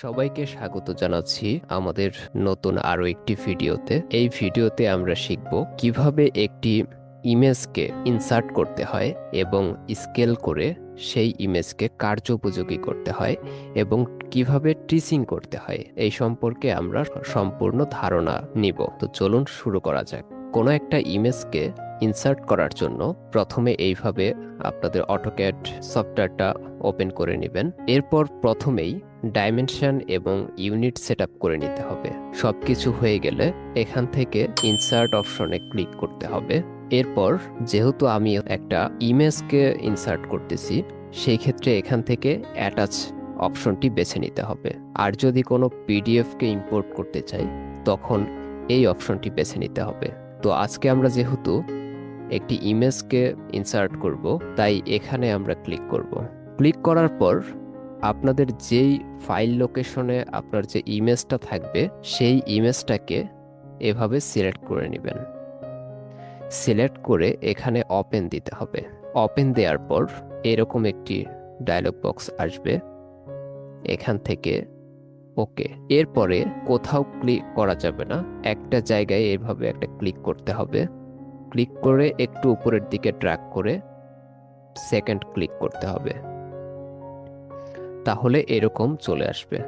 সবাইকে স্বাগত জানাচ্ছি আমাদের নতুন আরো একটি ভিডিওতে। এই ভিডিওতে আমরা শিখব কিভাবে একটি ইমেজকে ইনসার্ট করতে হয় এবং স্কেল করে সেই ইমেজকে কার্যোপযোগী করতে হয় এবং কিভাবে ট্রিসিং করতে হয় এই সম্পর্কে আমরা সম্পূর্ণ ধারণা নিব। তো চলুন শুরু করা যাক। কোনো একটা ইমেজকে ইনসার্ট করার জন্য প্রথমে এইভাবে আপনাদের অটোক্যাড সফটওয়্যারটা ওপেন করে নেবেন। এরপর প্রথমেই ডাইমেনশন এবং ইউনিট সেটআপ করে নিতে হবে। সবকিছু হয়ে গেলে এখান থেকে ইনসার্ট অপশনে ক্লিক করতে হবে। এরপর যেহেতু আমি একটা ইমেজকে ইনসার্ট করতেছি, সেই ক্ষেত্রে এখান থেকে অ্যাটাচ অপশনটি বেছে নিতে হবে। আর যদি কোনো পিডিএফকে ইম্পোর্ট করতে চাই তখন এই অপশনটি বেছে নিতে হবে। তো আজকে আমরা যেহেতু একটি ইমেজকে ইনসার্ট করব, তাই এখানে আমরা ক্লিক করব। ক্লিক করার পর আপনাদের যেই ফাইল লোকেশনে আপনার যে ইমেজটা থাকবে সেই ইমেজটাকে এভাবে সিলেক্ট করে নেবেন। সিলেক্ট করে এখানে ওপেন দিতে হবে। ওপেন দেওয়ার পর এরকম একটি ডায়লগ বক্স আসবে। এখান থেকে ওকে। এরপরে কোথাও ক্লিক করা যাবে না, একটা জায়গায় এভাবে একটা ক্লিক করতে হবে। ক্লিক করে একটু উপরের দিকে ড্র্যাগ করে সেকেন্ড ক্লিক করতে হবে, তাহলে এরকম চলে আসবে।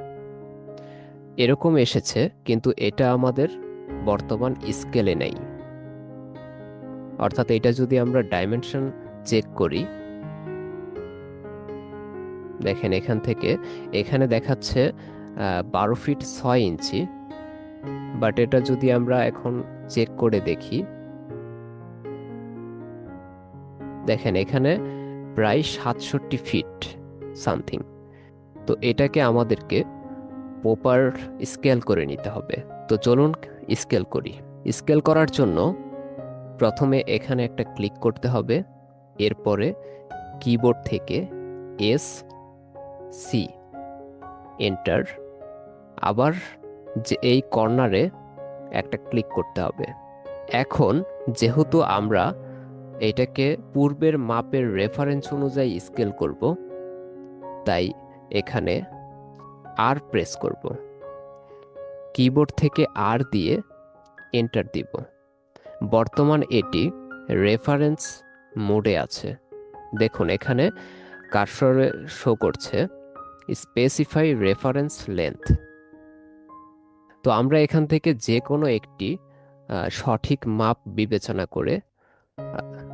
এরকম এসেছে, কিন্তু এটা আমাদের বর্তমান স্কেলে নেই। অর্থাৎ এটা যদি আমরা ডাইমেনশন চেক করি, দেখেন এখান থেকে এখানে দেখাচ্ছে 12 ফিট 6 ইঞ্চি, বাট এটা যদি আমরা এখন চেক করে দেখি, দেখেন এখানে প্রায় 67 ফিট সামথিং। তো এটাকে আমাদেরকে প্রপার স্কেল করে নিতে হবে। তো চলুন স্কেল করি। স্কেল করার জন্য প্রথমে এখানে একটা ক্লিক করতে হবে। এরপরে কিবোর্ড থেকে এস সি এন্টার, আবার যে এই কর্নারে একটা ক্লিক করতে হবে। এখন যেহেতু আমরা এটাকে পূর্বের মাপের রেফারেন্স অনুযায়ী স্কেল করব, তাই এখানে আর প্রেস করব। কিবোর্ড থেকে আর দিয়ে এন্টার দিব। বর্তমান এটি রেফারেন্স মোডে আছে। দেখুন এখানে কার্সরে শো করছে স্পেসিফাই রেফারেন্স লেন্থ। তো আমরা এখান থেকে যে কোনো একটি সঠিক মাপ বিবেচনা করে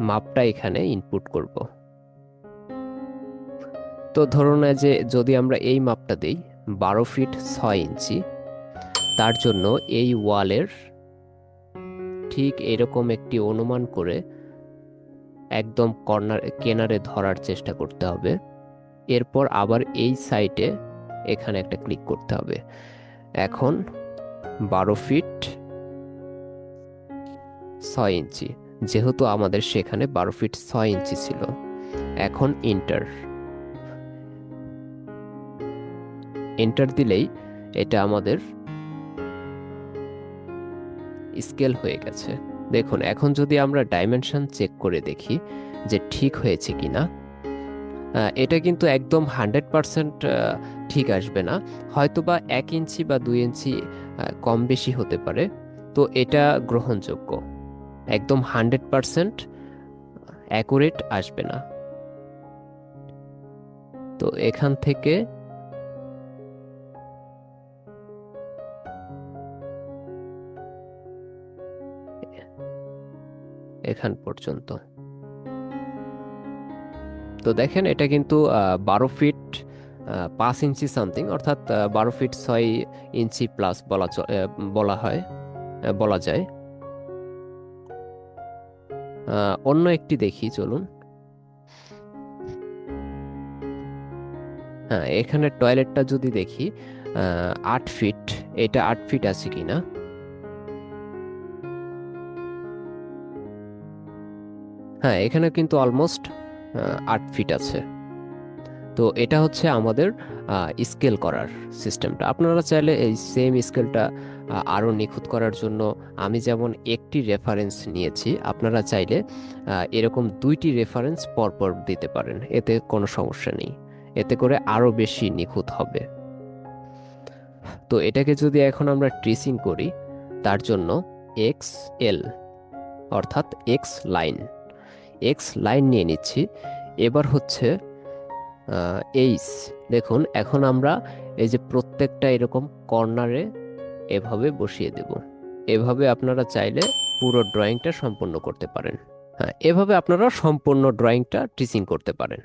মাপটা এখানে ইনপুট করব। তো ধরুন যে যদি আমরা এই মাপটা দিই 12 ফিট 6 ইঞ্চি, তার জন্য এই ওয়ালের ঠিক এরকম একটি অনুমান করে একদম কিনারে ধরার চেষ্টা করতে হবে। এরপর আবার এই সাইডে এখানে একটা ক্লিক করতে হবে। এখন 12 ফিট 6 ইঞ্চি, যেহেতু আমাদের সেখানে 12 ফিট 6 ইঞ্চি ছিল। এখন এন্টার দিলেই এটা আমাদের স্কেল হয়ে গেছে। দেখুন এখন যদি আমরা ডাইমেনশন চেক করে দেখি যে ঠিক হয়েছে কিনা, এটা কিন্তু একদম 100% ঠিক আসবে না, হয়তোবা 1 ইঞ্চি বা 2 ইঞ্চি কম বেশি হতে পারে। তো এটা গ্রহণযোগ্য, একদম 100% অ্যাকুরেট আসবে না। তো এখান থেকে এখান পর্যন্ত, তো দেখেন এটা কিন্তু 12 ফিট 5 ইঞ্চি সামথিং, অর্থাৎ 12 ফিট 6 ইঞ্চি প্লাস বলা যায়। অন্য একটি দেখি চলুন। হ্যাঁ, এখানে টয়লেটটা যদি দেখি 8 ফিট, এটা 8 ফিট আছে কিনা। হ্যাঁ, এখানে কিন্তু অলমোস্ট 8 ফিট আছে। তো এটা হচ্ছে আমাদের স্কেল করার সিস্টেমটা। আপনারা চাইলে এই সেম স্কেলটা আরও নিখুঁত করার জন্য, আমি যেমন একটি রেফারেন্স নিয়েছি, আপনারা চাইলে এরকম 2টি রেফারেন্স পরপর দিতে পারেন, এতে কোনো সমস্যা নেই। এতে করে আরও বেশি নিখুঁত হবে। তো এটাকে যদি এখন আমরা ট্রেসিং করি, তার জন্য এক্স এল অর্থাৎ এক্স লাইন নিয়ে নিচ্ছি। এবার হচ্ছে এইচ। দেখুন এখন আমরা এই যে প্রত্যেকটা এরকম কর্নারে এভাবে বসিয়ে দেব। এভাবে আপনারা চাইলে পুরো ড্রয়িংটা সম্পূর্ণ করতে পারেন। হ্যাঁ, এভাবে আপনারা সম্পূর্ণ ড্রয়িংটা ট্রেসিং করতে পারেন।